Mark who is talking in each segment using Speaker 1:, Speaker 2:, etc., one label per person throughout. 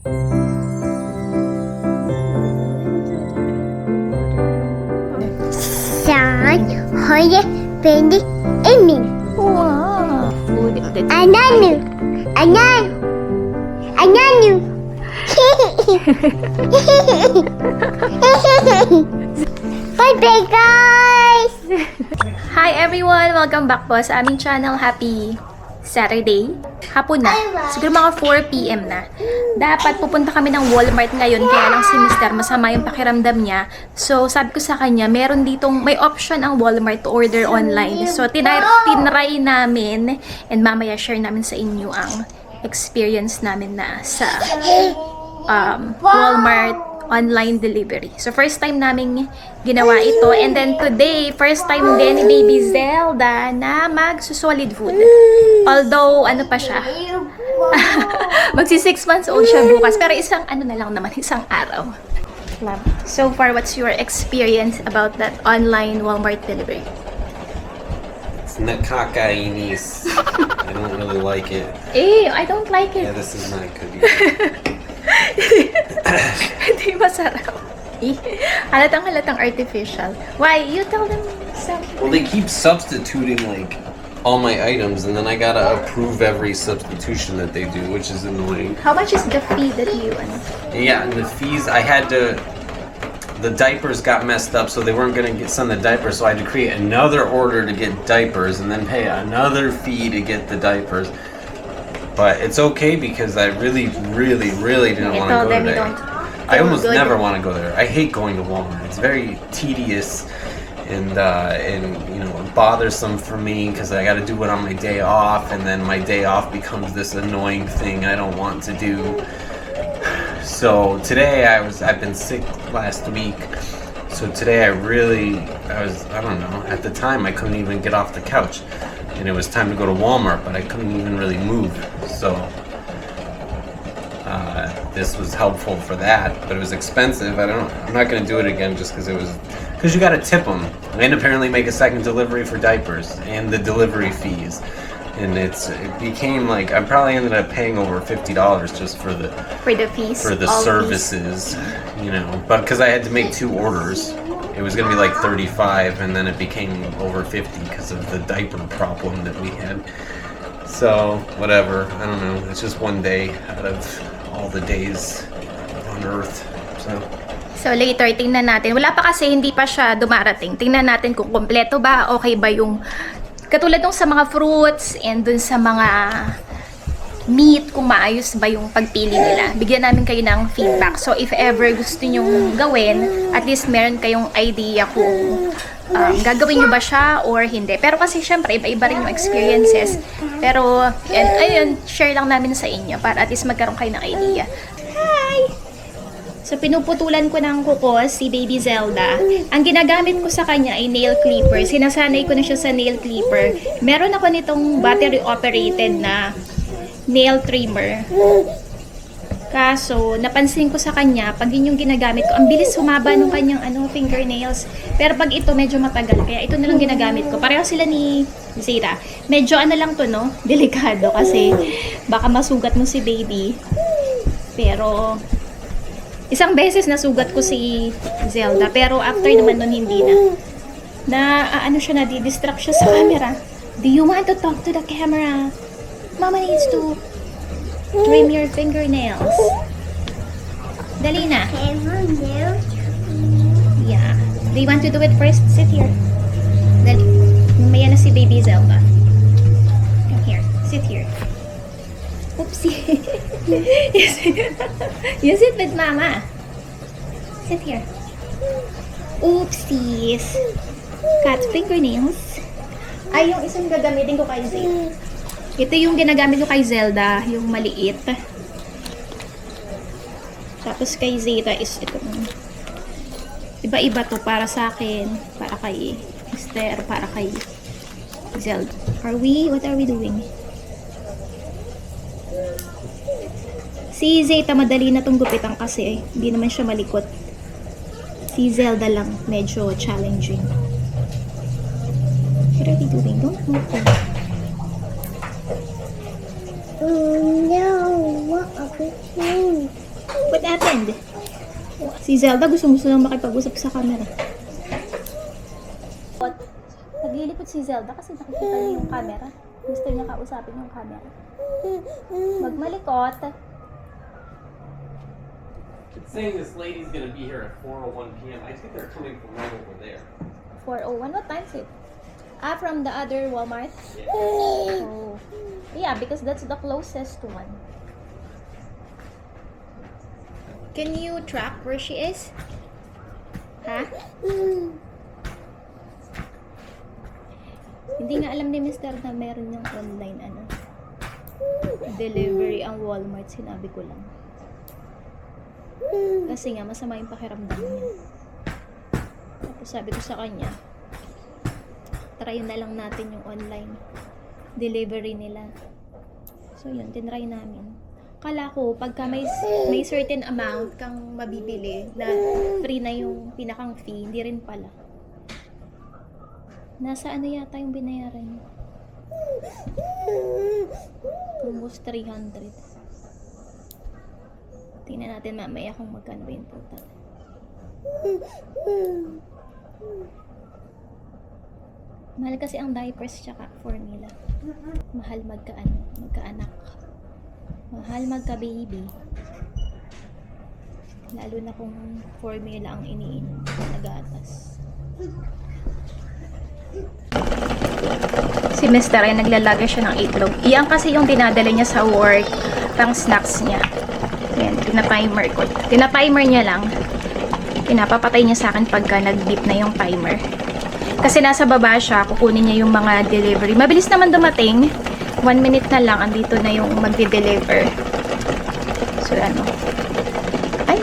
Speaker 1: Sen har väldigt Emil.
Speaker 2: Wow!
Speaker 1: Ananu. Ananu. Ananu. Bye-bye, guys!
Speaker 2: Hi everyone! Welcome back po sa aming channel. Happy Saturday. Hapon na. Siguro mga 4 PM na. Dapat pupunta kami ng Walmart ngayon, kaya lang si Mr. masama yung pakiramdam niya. So, sabi ko sa kanya, may option ang Walmart to order online. So, tinry namin and mamaya share namin sa inyo ang experience namin na sa Walmart online delivery. So, first time namin ginawa ito. And then today, first time din ni Baby Zelda na mag-solid food. Although, ano pa siya? Magsi 6 months old siya bukas. Pero isang isang araw. So far, what's your experience about that online Walmart delivery?
Speaker 3: It's nakakainis. I don't really like it.
Speaker 2: Eh, I don't like it.
Speaker 3: Yeah, this is not good either.
Speaker 2: Hindi masarap. Halatang artificial. Why? You tell them something.
Speaker 3: Well, they keep substituting like all my items, and then I gotta approve every substitution that they do, which is annoying.
Speaker 2: How much is the fee that you
Speaker 3: Yeah, and the fees, the diapers got messed up, so they weren't gonna send the diapers, so I had to create another order to get diapers, and then pay another fee to get the diapers. But it's okay because I really didn't want to go there. I almost never want to go there. I hate going to Walmart. It's very tedious and you know, bothersome for me because I got to do it on my day off, and then my day off becomes this annoying thing I don't want to do. So today I've been sick last week. So today I don't know, at the time I couldn't even get off the couch. And it was time to go to Walmart, but I couldn't even really move. So this was helpful for that, but it was expensive. I'm not going to do it again just because you got to tip them and apparently make a second delivery for diapers and the delivery fees. And it became like I probably ended up paying over $50 just for the
Speaker 2: fees,
Speaker 3: for the services, you know. But because I had to make 2 orders. It was going to be like 35, and then it became over 50 because of the diaper problem that we had. So, whatever. I don't know. It's just one day out of all the days on Earth.
Speaker 2: So later, tingnan natin. Wala pa kasi, hindi pa siya dumarating. Tingnan natin kung kompleto ba, okay ba yung katulad nung sa mga fruits and dun sa mga meat, kung maayos ba yung pagpili nila. Bigyan namin kayo ng feedback. So, if ever gusto nyong gawin, at least meron kayong idea kung gagawin nyo ba siya or hindi. Pero kasi, syempre, iba-iba rin yung experiences. Pero, ayun, share lang namin sa inyo para at least magkaroon kayo ng idea. Hi! So, pinuputulan ko ng kuko si Baby Zelda. Ang ginagamit ko sa kanya ay nail clipper. Sinasanay ko na siya sa nail clipper. Meron ako nitong battery-operated na nail trimmer. Kaso, napansin ko sa kanya, pag yun yung ginagamit ko, ang bilis humaba ng kanyang fingernails. Pero pag ito, medyo matagal. Kaya ito na lang ginagamit ko. Pareho sila ni Zeta. Medyo lang to, no? Delikado kasi baka masugat mo si baby. Pero, isang beses nasugat ko si Zelda. Pero after naman nun, hindi na. Siya, nadi-distract siya sa camera. Do you want to talk to the camera? Mama needs to trim your fingernails. Dali na. Yeah. Do you want to do it first? Sit here. Dali. Mamaya na si Baby Zelda. Come here. Sit here. Oopsie. You sit with Mama. Sit here. Oopsies. Cut fingernails. Ay, yung isang gagamitin ko kay Zeta. Ito yung ginagamit ko kay Zelda, yung maliit. Tapos kay Zeta is ito. Iba-iba to para sa akin, para kay Esther, para kay Zelda. What are we doing? Si Zeta madali na tong gupitan kasi hindi naman siya malikot. Si Zelda lang medyo challenging. What are we doing? Don't move.
Speaker 1: No, what are we doing?
Speaker 2: What happened? Si Zelda gusto lang makipag-usap sa camera. What? Naglilipot si Zelda kasi nakikita niya yung camera. Gusto niya kausapin yung camera. Magmalikot.
Speaker 3: It's saying this lady's gonna be here at 4:01 p.m. I think they're coming from right over there.
Speaker 2: 4:01. What time is it? From the other Walmart? Oh. Yeah, because that's the closest one. Can you track where she is? Ha? Hindi nga alam ni Mr. na meron yung online delivery ang Walmart, sinabi ko lang. Kasi nga masama yung pakiramdam niya. Tapos sabi ko sa kanya, try na lang natin yung online delivery nila. So yun, tinry namin. Kala ko, pagka may certain amount kang mabibili na free na yung pinakang fee, hindi rin pala. Nasa ano yata yung binayaran niya? Almost 300. Tingnan natin mamaya kung magkano ba yung total. Mahal kasi ang diapers tsaka formula. Mahal magkaanak. Mahal magka-baby. Lalo na kung formula ang iniinom na gatas. Si Mr. ay naglalaga siya ng itlog. Iyan kasi yung dinadala niya sa work pang snacks niya. Ayan, tina-timer ko. Tina-timer niya lang. Pinapapatay niya sa akin pagka nag-beep na yung timer. Kasi nasa baba siya, kukunin niya yung mga delivery. Mabilis naman dumating. 1 minute na lang, andito na yung magde-deliver. So, ay,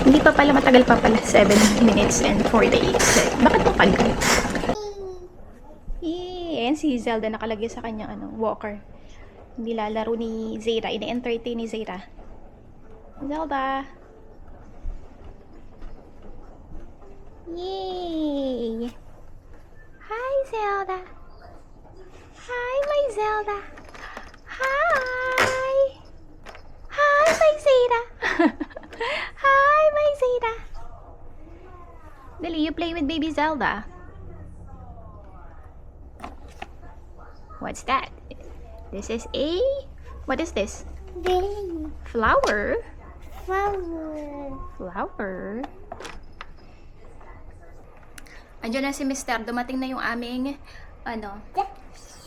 Speaker 2: hindi pa pala, matagal pa pala. 7 minutes and 4 days. Bakit matagal? Ayan, si Zelda nakalagay sa kanyang walker. Hindi lalaro ni Zaira. Ina-entertain ni Zaira. Zelda! Yay! Hi, Zelda! Hi, my Zelda! Hi! Hi, my Zeta! Hi, my Zeta! Dali, you play with baby Zelda. What's that? This is a... What is this?
Speaker 1: Baby.
Speaker 2: Flower?
Speaker 1: Flower.
Speaker 2: Flower? Andiyan na si Mr. Dumating na yung aming,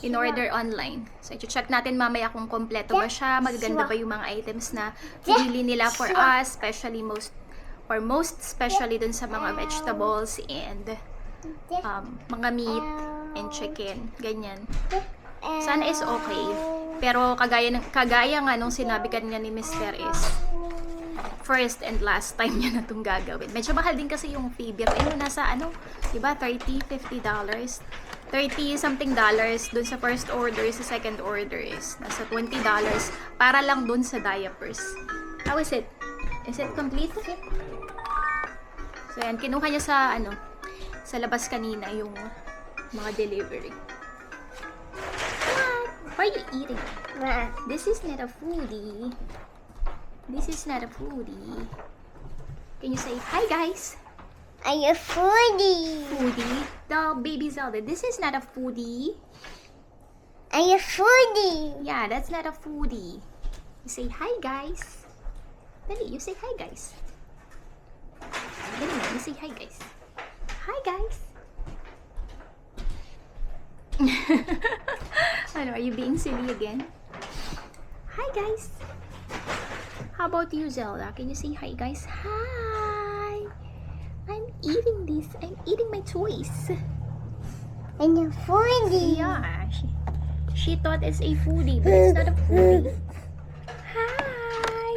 Speaker 2: in-order online. So, i-check natin mamaya kung kompleto ba siya, magaganda ba yung mga items na pinili nila for us, especially most especially dun sa mga vegetables and mga meat and chicken, ganyan. Sana is okay. Pero kagaya nga nung sinabi kanina ni Mr. is first and last time niya na itong gagawin. Medyo mahal din kasi yung fee. Pero nasa diba, $30, $50. $30 something dollars dun sa first order, sa second order is nasa $20 para lang dun sa diapers. How is it? Is it complete? So yan, kinuha niya sa sa labas kanina yung mga delivery. What are you eating? This is not a foodie. This is not a foodie. Can you say hi, guys?
Speaker 1: Are you foodie?
Speaker 2: Foodie? The baby Zelda. This is not a foodie.
Speaker 1: Are you foodie?
Speaker 2: Yeah, that's not a foodie. You say hi, guys. Dali, you say hi, guys. Dali, you say hi, guys. Hi, guys. Are you being silly again? Hi, guys. How about you, Zelda? Can you say hi, guys? Hi. I'm eating this. I'm eating my toys.
Speaker 1: Are you foodie?
Speaker 2: Yeah, she thought it's a foodie, but it's not a foodie. Hi.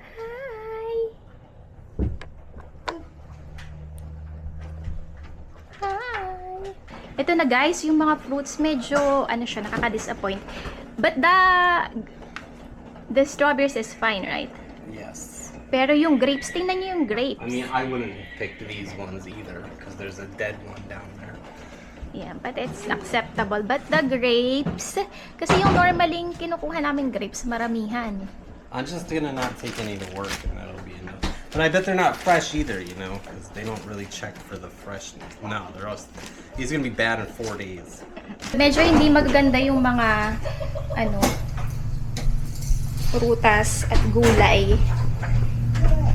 Speaker 2: Hi. Hi. Ito na guys, yung mga fruits medyo nakaka-disappoint. But the strawberries is fine, right?
Speaker 3: Yes.
Speaker 2: Pero yung grapes, tingnan niyo yung grapes.
Speaker 3: I mean, I wouldn't have picked these ones either because there's a dead one down there.
Speaker 2: Yeah, but it's acceptable. But the grapes, kasi yung normaling kinukuha namin grapes, maramihan.
Speaker 3: I'm just gonna not take any to work, and that'll be enough. But I bet they're not fresh either, you know, because they don't really check for the freshness. No, they're also. He's gonna be bad in 4 days.
Speaker 2: Medyo hindi magaganda yung mga prutas at gulay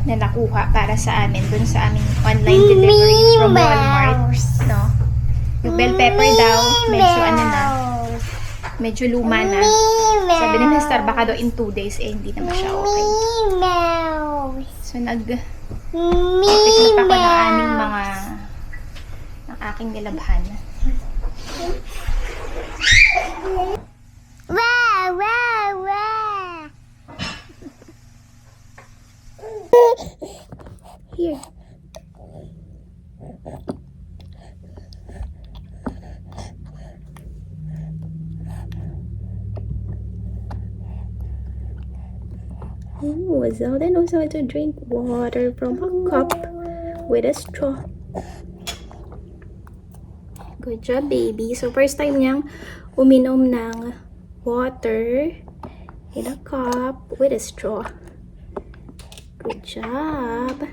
Speaker 2: na nakuha para sa amin dun sa aming online delivery from Walmart, no? Yung bell pepper daw, medyo medyo luma na. Sabi ni Mr. baka daw in 2 days, hindi naman siya okay. So, nag-tikip ako ng aking nilabhan.
Speaker 1: Wow, wow, wow.
Speaker 2: Here. Oh, Zelda knows how to drink water from a cup with a straw. Good job, baby. So, first time niyang uminom ng water in a cup with a straw. Good job.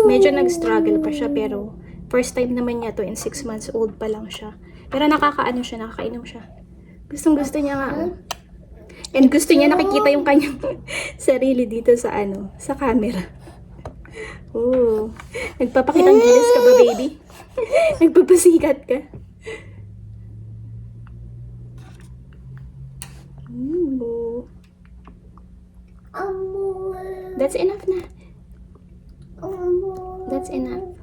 Speaker 2: Medyo nag-struggle pa siya, pero first time naman niya to, in 6 months old pa lang siya. Pero nakakainom siya. Gustong-gusto niya nga. And gusto niya nakikita yung kanyang sarili dito sa sa camera. Oh, nagpapakitang gilas ka ba, baby? Nagpapasikat ka? Ooh. That's enough na. That's enough.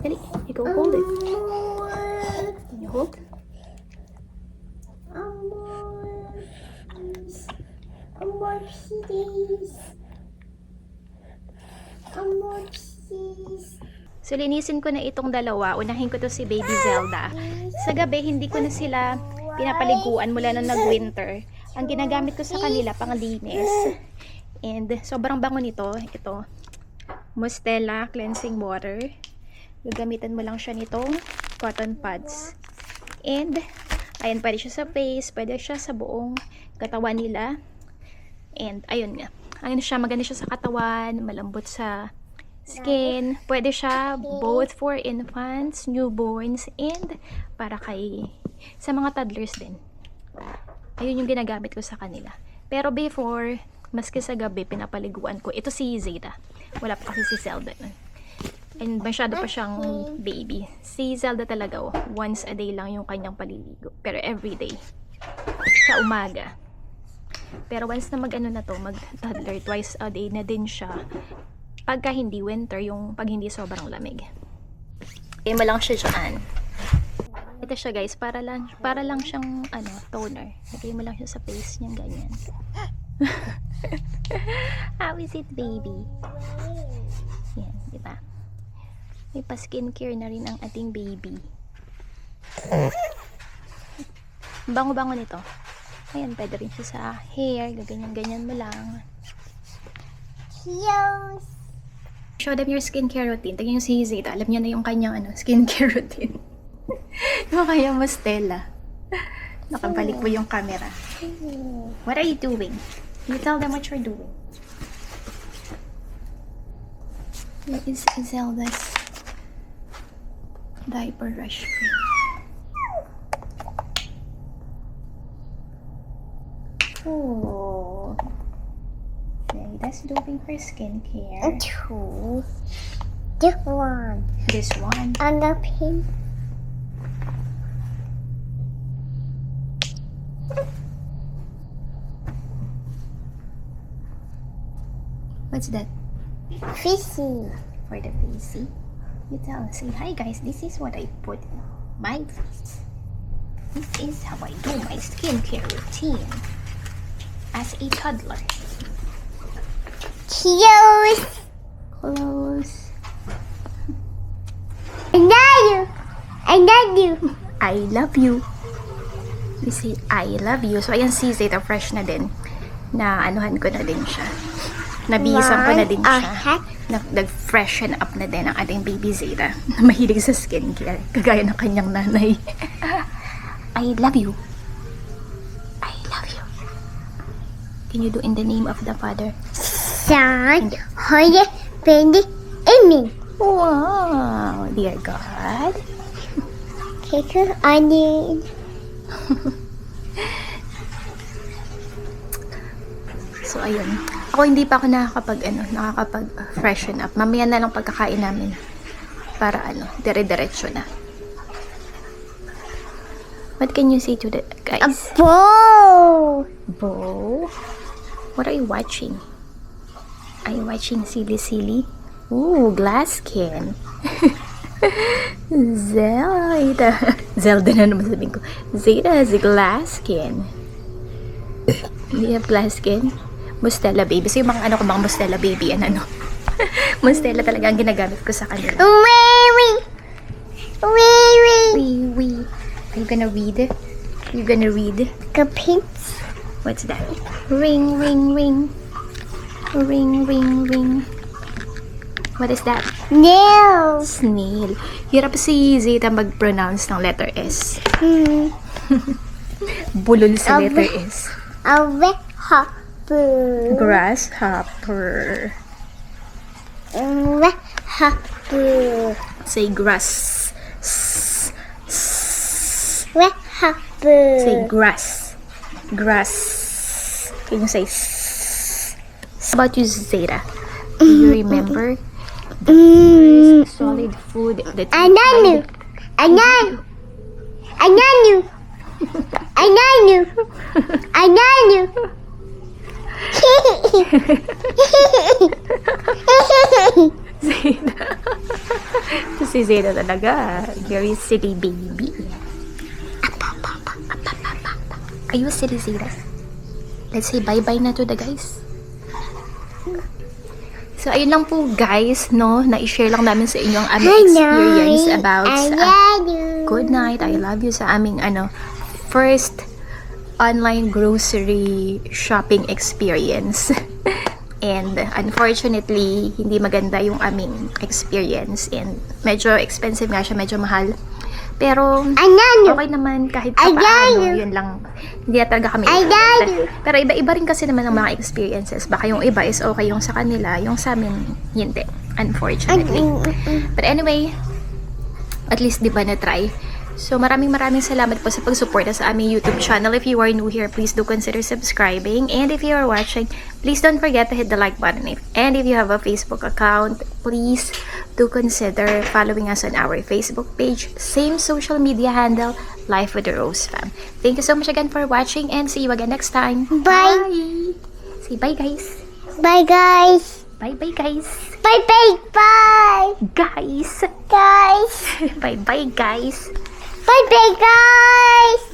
Speaker 2: Dali, you go hold it. Can you hold? So, linisin ko na itong dalawa. Unahin ko to si Baby Zelda. Sa gabi, hindi ko na sila pinapaliguan mula nung nag-winter. Ang ginagamit ko sa kanila, panglinis. And, sobrang bango nito. Ito, Mustela Cleansing Water. Gagamitan mo lang siya nitong cotton pads. And, ayan, pwede siya sa face, pwede siya sa buong katawan nila. And, ayun nga. Maganda siya sa katawan, malambot sa skin. Pwede siya both for infants, newborns, and para sa mga toddlers din. Ayun yung ginagamit ko sa kanila. Pero before, maski sa gabi, pinapaliguan ko. Ito si Zeta. Wala pa kasi si Zelda. And masyado pa siyang baby. Si Zelda talaga, once a day lang yung kanyang paliligo. Pero everyday. Sa umaga. Pero once na mag-toddler, twice a day na din siya. Pagka hindi winter, yung pag hindi sobrang lamig. Lagay mo lang siya dyan. Ito siya guys, para lang siyang toner. Lagay mo lang siya sa face niya, ganyan. How is it, baby? Yan, diba? May pa-skincare na rin ang ating baby. Bango-bango nito. Ayan, pwede rin siya sa hair. Gaganyan-ganyan mo lang.
Speaker 1: Yes.
Speaker 2: Show them your skincare routine. Tingnan si Zeta. Alam niya na yung kanyang skincare routine. Yung kanyang Mustela. Nakabalik mo yung camera. What are you doing? You tell them what you're doing. Where is Zelda's diaper rush cream? Oh. Zelda's doing her skincare.
Speaker 1: Two. This one.
Speaker 2: This one.
Speaker 1: And the pink.
Speaker 2: What's that?
Speaker 1: Fishy.
Speaker 2: For the facey. You say, hi guys, this is what I put in my face. This is how I do my skincare routine as a toddler.
Speaker 1: Close.
Speaker 2: Close.
Speaker 1: I love you. I love you.
Speaker 2: I love you. You say, I love you. So, ayan si Zeta, fresh na din. Na anuhan ko na din siya. Nabihisan ko na din siya. Nag-freshen up na din ang ating baby Zeta. Mahilig sa skincare. Kagaya ng kanyang nanay. I love you. I love you. Can you do in the name of the Father?
Speaker 1: Son, Holy, Baby, Amen.
Speaker 2: Wow, dear God.
Speaker 1: Take your onion.
Speaker 2: So, ayun. Ako hindi pa ako nakakapag freshen up. Mamaya na lang pagkakain namin. Para dire-diretso na. What can you say to the
Speaker 1: A
Speaker 2: guys?
Speaker 1: bowl.
Speaker 2: Bo? What are you watching? Are you watching Silly? Ooh, glass skin. Zelda. Zelda na naman sabihin ko. Zeta has a glass skin. Do you have glass skin? Mustela baby. So yung mga mga Mustela baby, Mustela talaga ang ginagamit ko sa kanila.
Speaker 1: Wee.
Speaker 2: Wee. Are you gonna read? You gonna read?
Speaker 1: Kapits.
Speaker 2: What's that? Ring. Ring. What is that?
Speaker 1: Nails.
Speaker 2: Snail. Hirap si Zeta mag-pronounce ng letter S. Bulol sa letter S.
Speaker 1: A grasshopper.
Speaker 2: Grasshopper.
Speaker 1: Grasshopper.
Speaker 2: Say grass.
Speaker 1: Grasshopper.
Speaker 2: Say grass. Grass. Can you say How about you, Zeta? Do you remember solid food that you
Speaker 1: Ananu.
Speaker 2: Zeta. Si Zeta talaga. Very silly baby. Are you silly, Zeta? Let's say bye-bye na to the guys. So, ayun lang po guys, na-share lang namin sa inyo ang aming experience about good night, I love you sa aming first online grocery shopping experience. And unfortunately, hindi maganda yung aming experience and medyo expensive nga siya, medyo mahal. Pero okay naman kahit paano, yun lang. Hindi na talaga kami pero iba-iba rin kasi naman ang mga experiences. Baka yung iba is okay yung sa kanila, yung sa amin hindi, unfortunately. But anyway, at least di ba na-try. So maraming salamat po sa pagsuporta sa aming YouTube channel. If you are new here, please do consider subscribing. And if you are watching, please don't forget to hit the like button. And if you have a Facebook account, please do consider following us on our Facebook page. Same social media handle, Life with the Rose Fam. Thank you so much again for watching and see you again next time.
Speaker 1: Bye.
Speaker 2: Say bye guys.
Speaker 1: Bye, guys.
Speaker 2: Bye guys.
Speaker 1: Bye.
Speaker 2: Guys.
Speaker 1: Guys.
Speaker 2: Bye guys.
Speaker 1: Bye, guys.